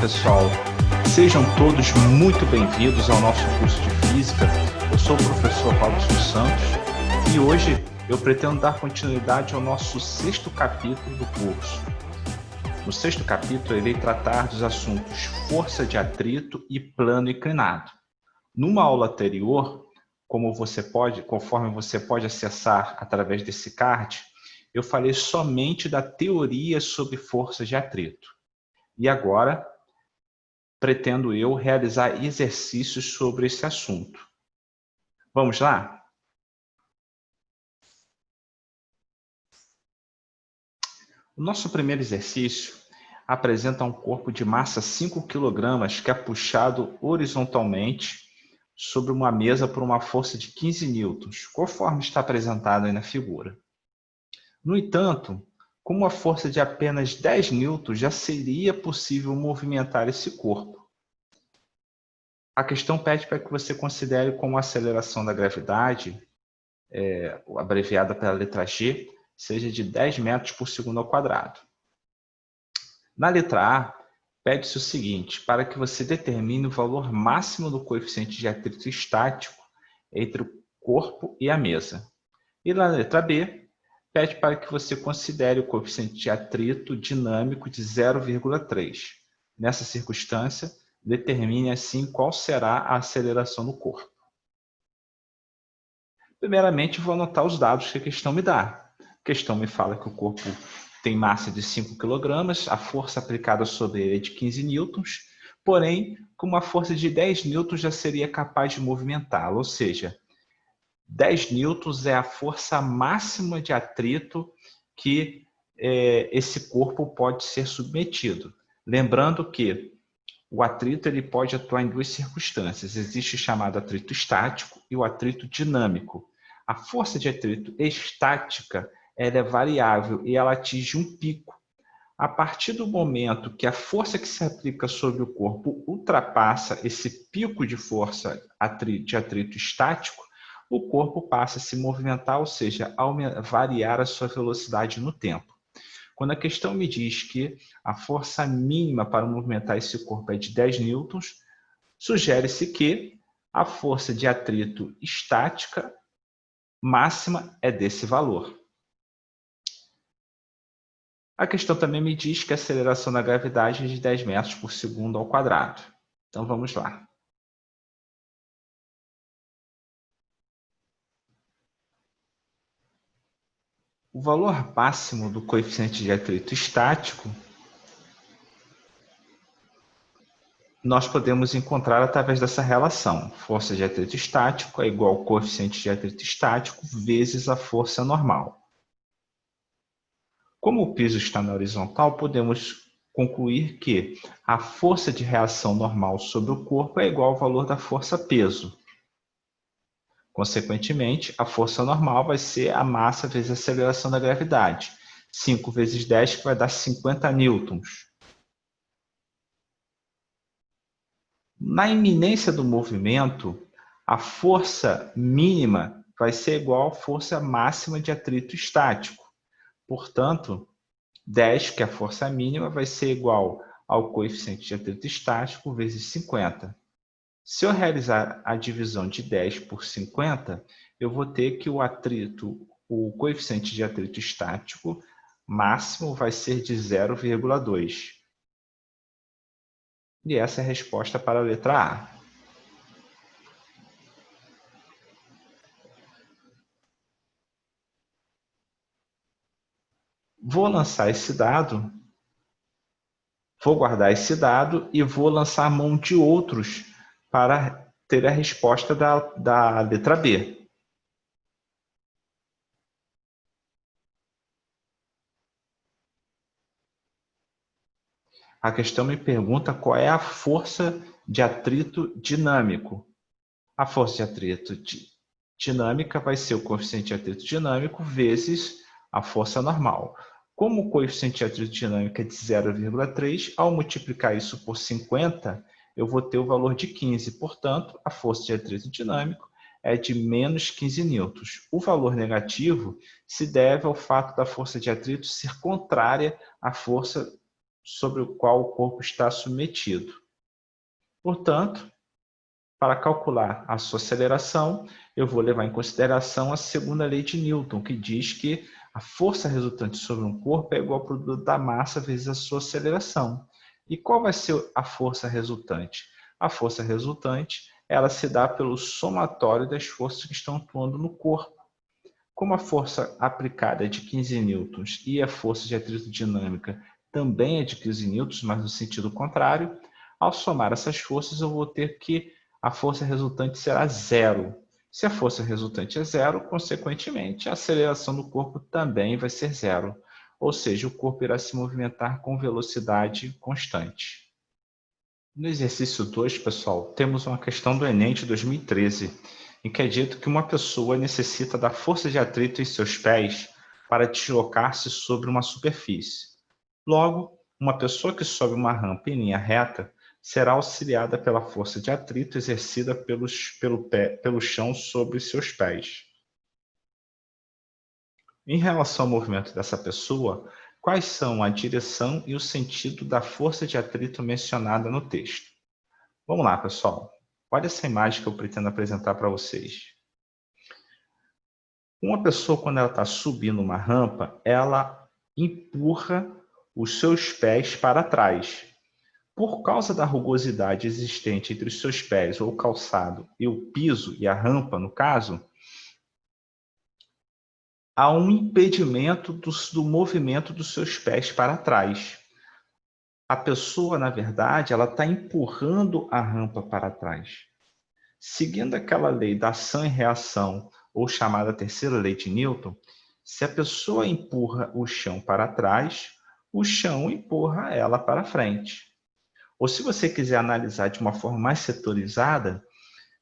pessoal, sejam todos muito bem-vindos ao nosso curso de Física. Eu sou o professor Robson Santos e hoje eu pretendo dar continuidade ao nosso 6º capítulo do curso. No 6º capítulo, eu irei tratar dos assuntos força de atrito e plano inclinado. Numa aula anterior, conforme você pode acessar através desse card, eu falei somente da teoria sobre forças de atrito. E agora, pretendo eu realizar exercícios sobre esse assunto. Vamos lá? O nosso primeiro exercício apresenta um corpo de massa 5 kg que é puxado horizontalmente sobre uma mesa por uma força de 15 newtons, conforme está apresentado aí na figura. No entanto, com uma força de apenas 10 newtons, já seria possível movimentar esse corpo. A questão pede para que você considere como a aceleração da gravidade, abreviada pela letra G, seja de 10 metros por segundo ao quadrado. Na letra A, pede-se o seguinte, para que você determine o valor máximo do coeficiente de atrito estático entre o corpo e a mesa. E na letra B, pede para que você considere o coeficiente de atrito dinâmico de 0,3. Nessa circunstância, determine assim qual será a aceleração do corpo. Primeiramente, vou anotar os dados que a questão me dá. A questão me fala que o corpo tem massa de 5 kg, a força aplicada sobre ele é de 15 newtons, porém, com uma força de 10 newtons já seria capaz de movimentá-lo, ou seja, 10 newtons é a força máxima de atrito que esse corpo pode ser submetido. Lembrando que o atrito ele pode atuar em duas circunstâncias. Existe o chamado atrito estático e o atrito dinâmico. A força de atrito estática ela é variável e ela atinge um pico. A partir do momento que a força que se aplica sobre o corpo ultrapassa esse pico de força de atrito estático, o corpo passa a se movimentar, ou seja, variar a sua velocidade no tempo. Quando a questão me diz que a força mínima para movimentar esse corpo é de 10 newtons, sugere-se que a força de atrito estática máxima é desse valor. A questão também me diz que a aceleração da gravidade é de 10 metros por segundo ao quadrado. Então vamos lá. O valor máximo do coeficiente de atrito estático nós podemos encontrar através dessa relação. Força de atrito estático é igual ao coeficiente de atrito estático vezes a força normal. Como o piso está na horizontal, podemos concluir que a força de reação normal sobre o corpo é igual ao valor da força peso. Consequentemente, a força normal vai ser a massa vezes a aceleração da gravidade. 5 vezes 10, que vai dar 50 newtons. Na iminência do movimento, a força mínima vai ser igual à força máxima de atrito estático. Portanto, 10, que é a força mínima, vai ser igual ao coeficiente de atrito estático vezes 50. Se eu realizar a divisão de 10 por 50, eu vou ter que o coeficiente de atrito estático máximo vai ser de 0,2. E essa é a resposta para a letra A. Vou lançar esse dado, vou guardar esse dado e vou lançar mão de outros para ter a resposta da letra B. A questão me pergunta qual é a força de atrito dinâmico. A força de atrito dinâmica vai ser o coeficiente de atrito dinâmico vezes a força normal. Como o coeficiente de atrito dinâmico é de 0,3, ao multiplicar isso por 50, eu vou ter o valor de 15. Portanto, a força de atrito dinâmico é de menos 15 newtons. O valor negativo se deve ao fato da força de atrito ser contrária à força sobre o qual o corpo está submetido. Portanto, para calcular a sua aceleração, eu vou levar em consideração a segunda lei de Newton, que diz que a força resultante sobre um corpo é igual ao produto da massa vezes a sua aceleração. E qual vai ser a força resultante? A força resultante, ela se dá pelo somatório das forças que estão atuando no corpo. Como a força aplicada é de 15 newtons e a força de atrito dinâmica também é de 15 newtons, mas no sentido contrário, ao somar essas forças eu vou ter que a força resultante será zero. Se a força resultante é zero, consequentemente, a aceleração do corpo também vai ser zero. Ou seja, o corpo irá se movimentar com velocidade constante. No exercício 2, pessoal, temos uma questão do Enem de 2013, em que é dito que uma pessoa necessita da força de atrito em seus pés para deslocar-se sobre uma superfície. Logo, uma pessoa que sobe uma rampa em linha reta será auxiliada pela força de atrito exercida pelo chão sobre seus pés. Em relação ao movimento dessa pessoa, quais são a direção e o sentido da força de atrito mencionada no texto? Vamos lá, pessoal. Olha essa imagem que eu pretendo apresentar para vocês. Uma pessoa, quando ela está subindo uma rampa, ela empurra os seus pés para trás. Por causa da rugosidade existente entre os seus pés, ou o calçado, e o piso, e a rampa, no caso, há um impedimento do movimento dos seus pés para trás. A pessoa, na verdade, ela está empurrando a rampa para trás. Seguindo aquela lei da ação e reação, ou chamada terceira lei de Newton, se a pessoa empurra o chão para trás, o chão empurra ela para frente. Ou se você quiser analisar de uma forma mais setorizada,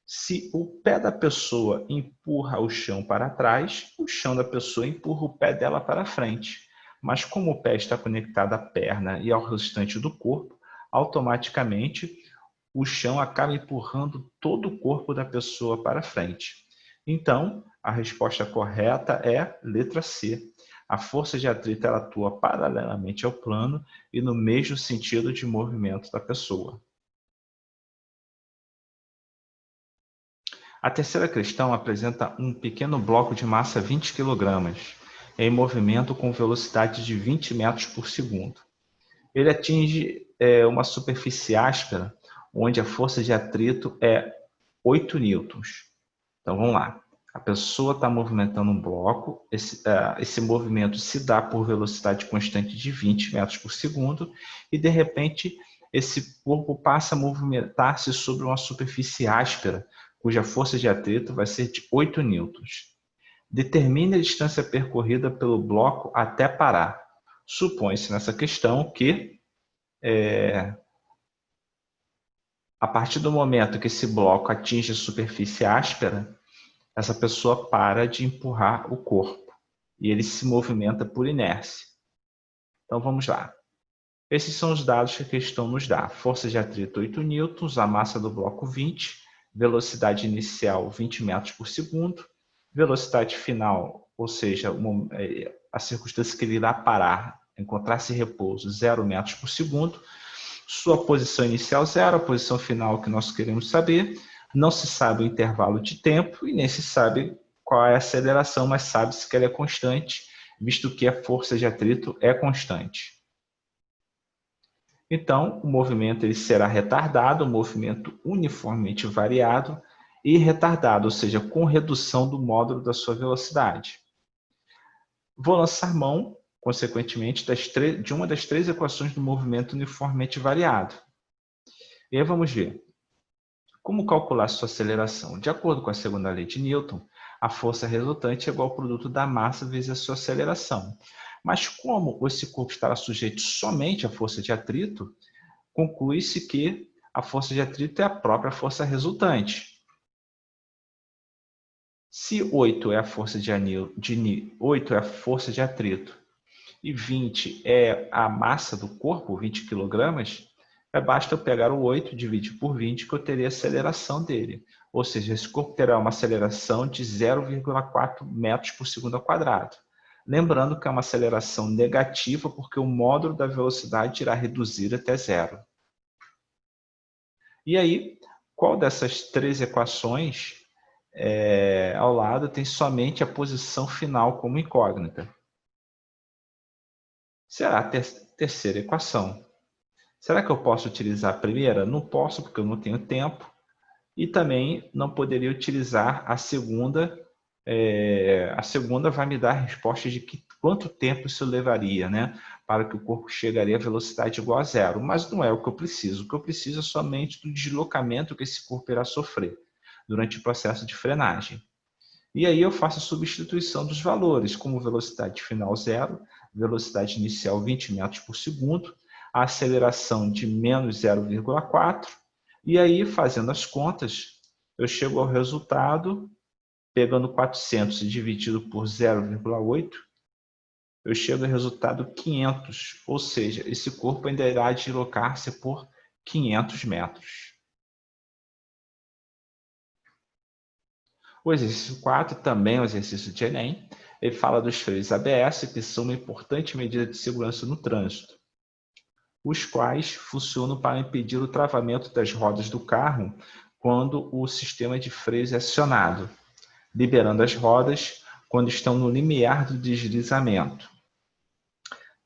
se o pé da pessoa empurra o chão para trás, o chão da pessoa empurra o pé dela para frente. Mas como o pé está conectado à perna e ao restante do corpo, automaticamente o chão acaba empurrando todo o corpo da pessoa para frente. Então, a resposta correta é letra C. A força de atrito ela atua paralelamente ao plano e no mesmo sentido de movimento da pessoa. A terceira questão apresenta um pequeno bloco de massa 20 kg, em movimento com velocidade de 20 metros por segundo. Ele atinge uma superfície áspera, onde a força de atrito é 8 newtons. Então, vamos lá. A pessoa está movimentando um bloco, esse movimento se dá por velocidade constante de 20 metros por segundo, e de repente esse corpo passa a movimentar-se sobre uma superfície áspera, cuja força de atrito vai ser de 8 newtons. Determine a distância percorrida pelo bloco até parar. Supõe-se nessa questão que, a partir do momento que esse bloco atinge a superfície áspera, essa pessoa para de empurrar o corpo e ele se movimenta por inércia. Então vamos lá. Esses são os dados que a questão nos dá. Força de atrito 8 newtons, a massa do bloco 20, velocidade inicial 20 metros por segundo, velocidade final, ou seja, a circunstância que ele irá parar, encontrar-se em repouso, 0 metros por segundo, sua posição inicial 0, a posição final que nós queremos saber. Não se sabe o intervalo de tempo e nem se sabe qual é a aceleração, mas sabe-se que ela é constante, visto que a força de atrito é constante. Então, o movimento ele será retardado, um movimento uniformemente variado e retardado, ou seja, com redução do módulo da sua velocidade. Vou lançar mão, consequentemente, de uma das 3 equações do movimento uniformemente variado. E aí vamos ver. Como calcular sua aceleração? De acordo com a segunda lei de Newton, a força resultante é igual ao produto da massa vezes a sua aceleração. Mas como esse corpo estará sujeito somente à força de atrito, conclui-se que a força de atrito é a própria força resultante. Se 8 é a força de atrito e 20 é a massa do corpo, 20 kg, basta eu pegar o 8 e dividir por 20 que eu teria a aceleração dele. Ou seja, esse corpo terá uma aceleração de 0,4 metros por segundo ao quadrado. Lembrando que é uma aceleração negativa, porque o módulo da velocidade irá reduzir até zero. E aí, qual dessas três equações ao lado tem somente a posição final como incógnita? Será a terceira equação. Será que eu posso utilizar a primeira? Não posso, porque eu não tenho tempo. E também não poderia utilizar a segunda. A segunda vai me dar a resposta de quanto tempo isso levaria, né, para que o corpo chegaria a velocidade igual a zero. Mas não é o que eu preciso. O que eu preciso é somente do deslocamento que esse corpo irá sofrer durante o processo de frenagem. E aí eu faço a substituição dos valores, como velocidade final zero, velocidade inicial 20 metros por segundo, a aceleração de menos 0,4, e aí, fazendo as contas, eu chego ao resultado, pegando 400 e dividido por 0,8, eu chego ao resultado 500, ou seja, esse corpo ainda irá deslocar-se por 500 metros. O exercício 4 também é um exercício de Enem. Ele fala dos freios ABS, que são uma importante medida de segurança no trânsito, os quais funcionam para impedir o travamento das rodas do carro quando o sistema de freios é acionado, liberando as rodas quando estão no limiar do deslizamento.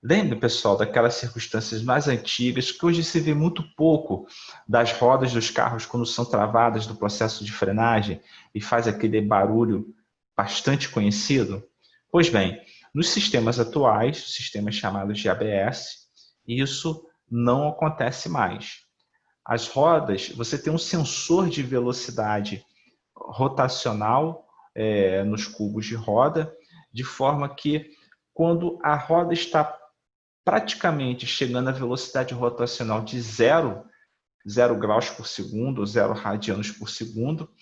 Lembre, pessoal, daquelas circunstâncias mais antigas que hoje se vê muito pouco das rodas dos carros quando são travadas no processo de frenagem e faz aquele barulho bastante conhecido? Pois bem, nos sistemas atuais, sistemas chamados de ABS, isso não acontece mais. As rodas, você tem um sensor de velocidade rotacional nos cubos de roda, de forma que quando a roda está praticamente chegando à velocidade rotacional de 0 graus por segundo, 0 radianos por segundo,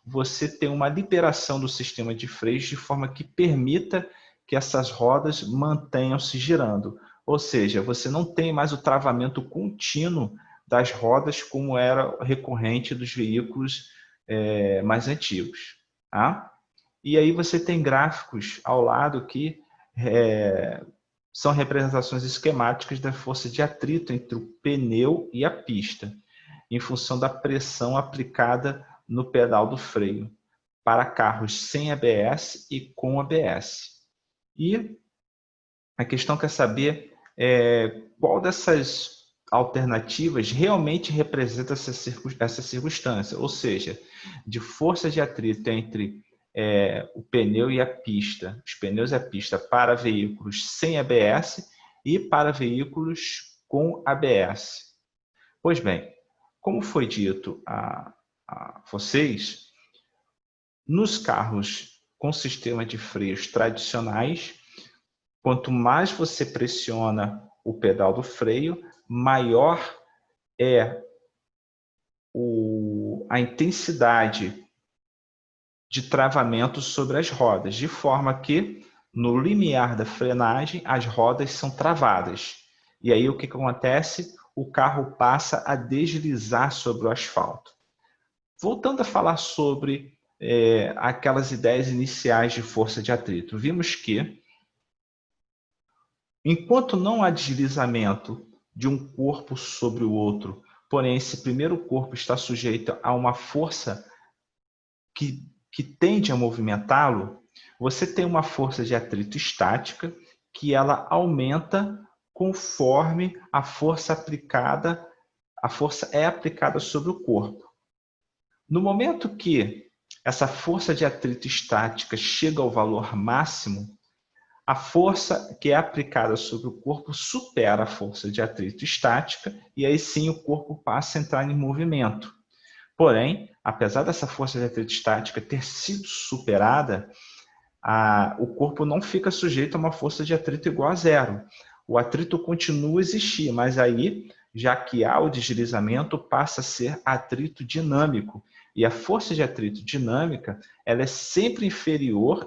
você tem uma liberação do sistema de freios de forma que permita que essas rodas mantenham-se girando. Ou seja, você não tem mais o travamento contínuo das rodas como era recorrente dos veículos mais antigos. Tá? E aí você tem gráficos ao lado que são representações esquemáticas da força de atrito entre o pneu e a pista, em função da pressão aplicada no pedal do freio, para carros sem ABS e com ABS. E a questão quer saber qual dessas alternativas realmente representa essa circunstância, ou seja, de força de atrito entre o pneu e a pista, os pneus e a pista para veículos sem ABS e para veículos com ABS. Pois bem, como foi dito a vocês, nos carros com sistema de freios tradicionais, quanto mais você pressiona o pedal do freio, maior é a intensidade de travamento sobre as rodas, de forma que, no limiar da frenagem, as rodas são travadas. E aí o que acontece? O carro passa a deslizar sobre o asfalto. Voltando a falar sobre aquelas ideias iniciais de força de atrito, vimos que, enquanto não há deslizamento de um corpo sobre o outro, porém esse primeiro corpo está sujeito a uma força que tende a movimentá-lo, você tem uma força de atrito estática que ela aumenta conforme a força é aplicada sobre o corpo. No momento que essa força de atrito estática chega ao valor máximo, a força que é aplicada sobre o corpo supera a força de atrito estática e aí sim o corpo passa a entrar em movimento. Porém, apesar dessa força de atrito estática ter sido superada, o corpo não fica sujeito a uma força de atrito igual a zero. O atrito continua a existir, mas aí, já que há o deslizamento, passa a ser atrito dinâmico. E a força de atrito dinâmica ela é sempre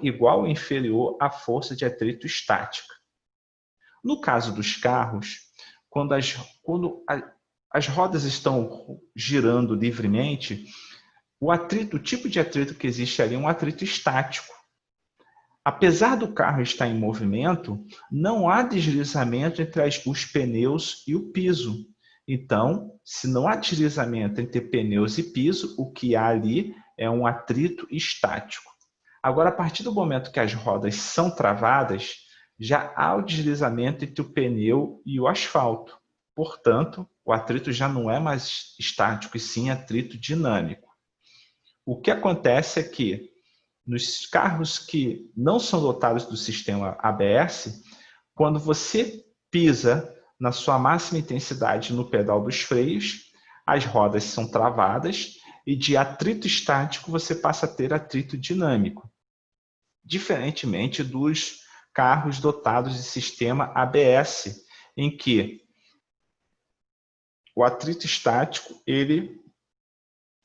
igual ou inferior à força de atrito estática. No caso dos carros, quando as rodas estão girando livremente, o tipo de atrito que existe ali é um atrito estático. Apesar do carro estar em movimento, não há deslizamento entre os pneus e o piso. Então, se não há deslizamento entre pneus e piso, o que há ali é um atrito estático. Agora, a partir do momento que as rodas são travadas, já há o deslizamento entre o pneu e o asfalto. Portanto, o atrito já não é mais estático, e sim atrito dinâmico. O que acontece é que, nos carros que não são dotados do sistema ABS, quando você pisa na sua máxima intensidade no pedal dos freios, as rodas são travadas e de atrito estático você passa a ter atrito dinâmico, diferentemente dos carros dotados de sistema ABS, em que o atrito estático ele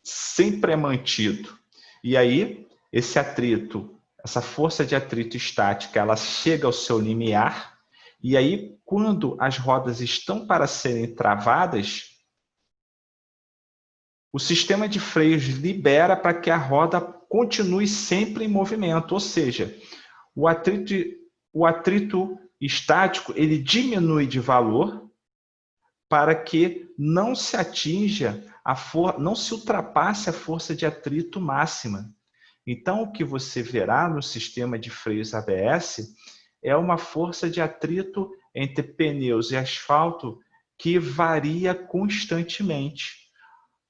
sempre é mantido. E aí, esse atrito, essa força de atrito estática, ela chega ao seu limiar, e aí, quando as rodas estão para serem travadas, o sistema de freios libera para que a roda continue sempre em movimento, ou seja, o atrito estático ele diminui de valor para que não se atinja, não se ultrapasse a força de atrito máxima. Então, o que você verá no sistema de freios ABS é uma força de atrito entre pneus e asfalto que varia constantemente.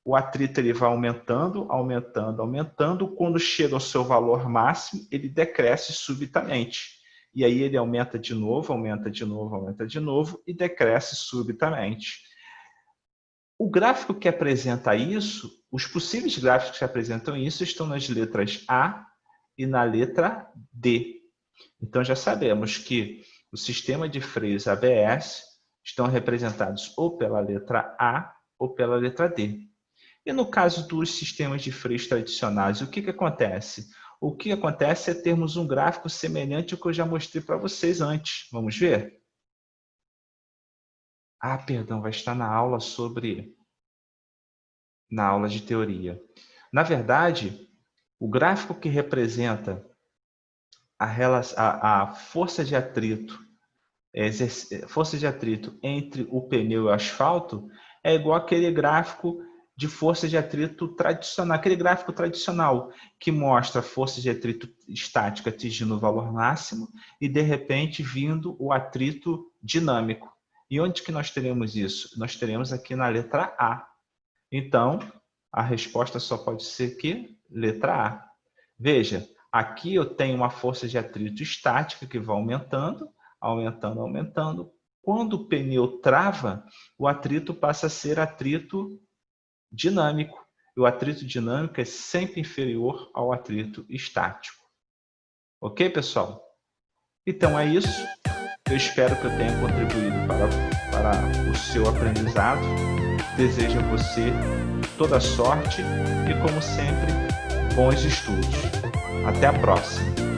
O atrito ele vai aumentando, aumentando, aumentando. Quando chega ao seu valor máximo, ele decresce subitamente. E aí ele aumenta de novo, aumenta de novo, aumenta de novo e decresce subitamente. O gráfico que apresenta isso, os possíveis gráficos que apresentam isso estão nas letras A e na letra D. Então já sabemos que o sistema de freios ABS estão representados ou pela letra A ou pela letra D. E no caso dos sistemas de freios tradicionais, o que acontece? O que acontece é termos um gráfico semelhante ao que eu já mostrei para vocês antes. Vamos ver? Ah, perdão, vai estar na aula na aula de teoria. Na verdade, o gráfico que representa a força de atrito, entre o pneu e o asfalto é igual àquele gráfico de força de atrito tradicional, aquele gráfico tradicional que mostra a força de atrito estática atingindo o valor máximo e, de repente, vindo o atrito dinâmico. E onde que nós teremos isso? Nós teremos aqui na letra A. Então, a resposta só pode ser que letra A. Veja, aqui eu tenho uma força de atrito estática que vai aumentando, aumentando, aumentando. Quando o pneu trava, o atrito passa a ser atrito dinâmico. E o atrito dinâmico é sempre inferior ao atrito estático. Ok, pessoal? Então é isso. Eu espero que eu tenha contribuído para o seu aprendizado. Desejo a você toda a sorte e, como sempre, bons estudos. Até a próxima!